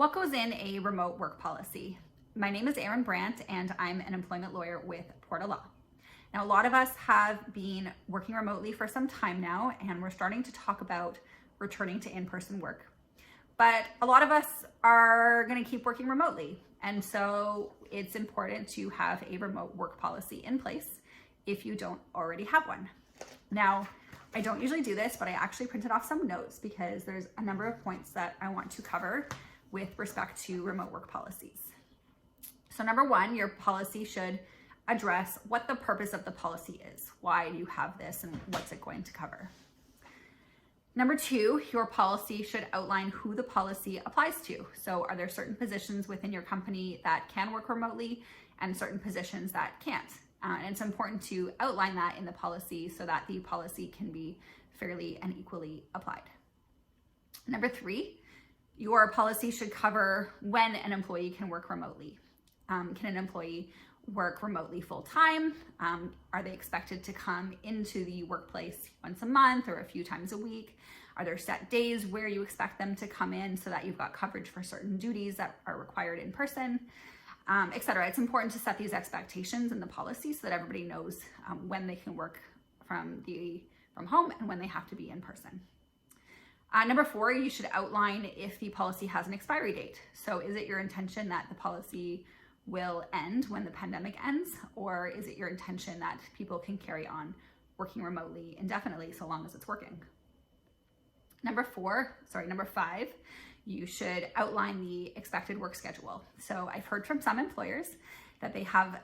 What goes in a remote work policy? My name is Erin and I'm an employment lawyer with Porta Law. Now, a lot of us have been working remotely for some time now, and we're starting to talk about returning to in-person work. But a lot of us are going to keep working remotely. And so it's important to have a remote work policy in place if you don't already have one. Now, I don't usually do this, but I actually printed off some notes because there's a number of points that I want to cover with respect to remote work policies. So number one, your policy should address what the purpose of the policy is. Why do you have this and what's it going to cover? Number two, your policy should outline who the policy applies to. So are there certain positions within your company that can work remotely and certain positions that can't? And it's important to outline that in the policy so that the policy can be fairly and equally applied. Number three, your policy should cover when an employee can work remotely. Can an employee work remotely full-time? Are they expected to come into the workplace once a month or a few times a week? Are there set days where you expect them to come in so that you've got coverage for certain duties that are required in person, etc. It's important to set these expectations in the policy so that everybody knows when they can work from home and when they have to be in person. Number four, you should outline if the policy has an expiry date. So is it your intention that the policy will end when the pandemic ends, or is it your intention that people can carry on working remotely indefinitely so long as it's working? Number five, you should outline the expected work schedule. So I've heard from some employers that they have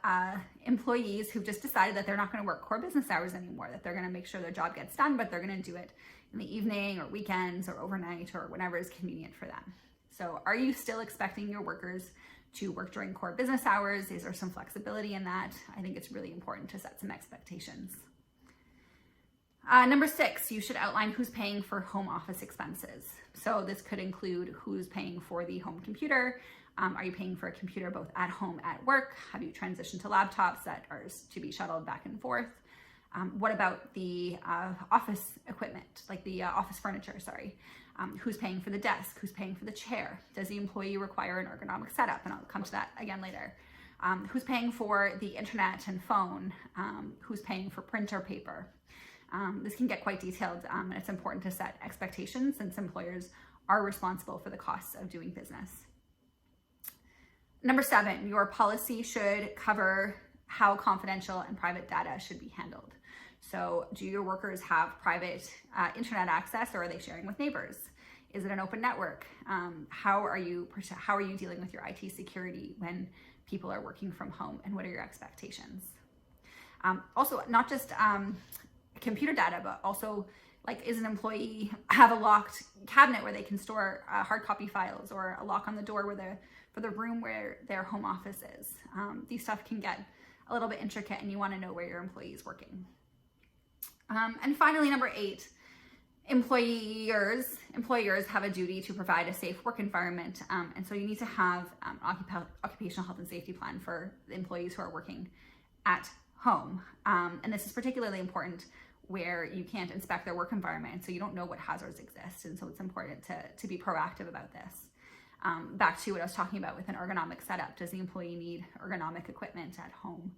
employees who've just decided that they're not going to work core business hours anymore, that they're going to make sure their job gets done, but they're going to do it in the evening or weekends or overnight or whenever is convenient for them. So are you still expecting your workers to work during core business hours? Is there some flexibility in that? I think it's really important to set some expectations. Number six, you should outline who's paying for home office expenses. So this could include who's paying for the home computer. Are you paying for a computer both at home, at work? Have you transitioned to laptops that are to be shuttled back and forth? What about the office equipment, like the office furniture, who's paying for the desk? Who's paying for the chair? Does the employee require an ergonomic setup? And I'll come to that again later. Who's paying for the internet and phone? Who's paying for printer paper? This can get quite detailed, and it's important to set expectations since employers are responsible for the costs of doing business. Number seven, your policy should cover how confidential and private data should be handled. So do your workers have private internet access, or are they sharing with neighbors? Is it an open network? How are you dealing with your IT security when people are working from home, and what are your expectations? Also, not just computer data, but also like, is an employee have a locked cabinet where they can store hard copy files, or a lock on the door for the room where their home office is? These stuff can get a little bit intricate, and you want to know where your employee is working. And finally, number eight, employers have a duty to provide a safe work environment. And so you need to have occupational health and safety plan for the employees who are working at home. And this is particularly important where you can't inspect their work environment, so you don't know what hazards exist. And so it's important to be proactive about this. Back to what I was talking about with an ergonomic setup. Does the employee need ergonomic equipment at home?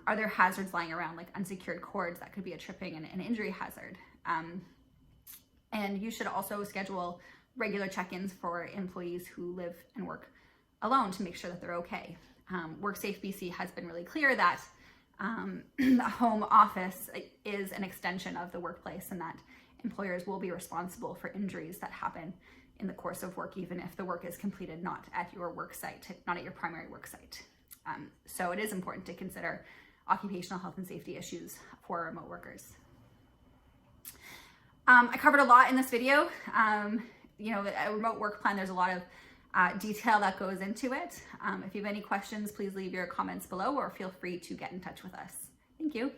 Are there hazards lying around, like unsecured cords that could be a tripping and an injury hazard? And you should also schedule regular check-ins for employees who live and work alone to make sure that they're okay. WorkSafeBC has been really clear that the home office is an extension of the workplace, and that employers will be responsible for injuries that happen in the course of work, even if the work is completed not at your work site, not at your primary work site. So it is important to consider occupational health and safety issues for remote workers. I covered a lot in this video. A remote work plan, there's a lot of detail that goes into it. If you have any questions, please leave your comments below, or feel free to get in touch with us. Thank you.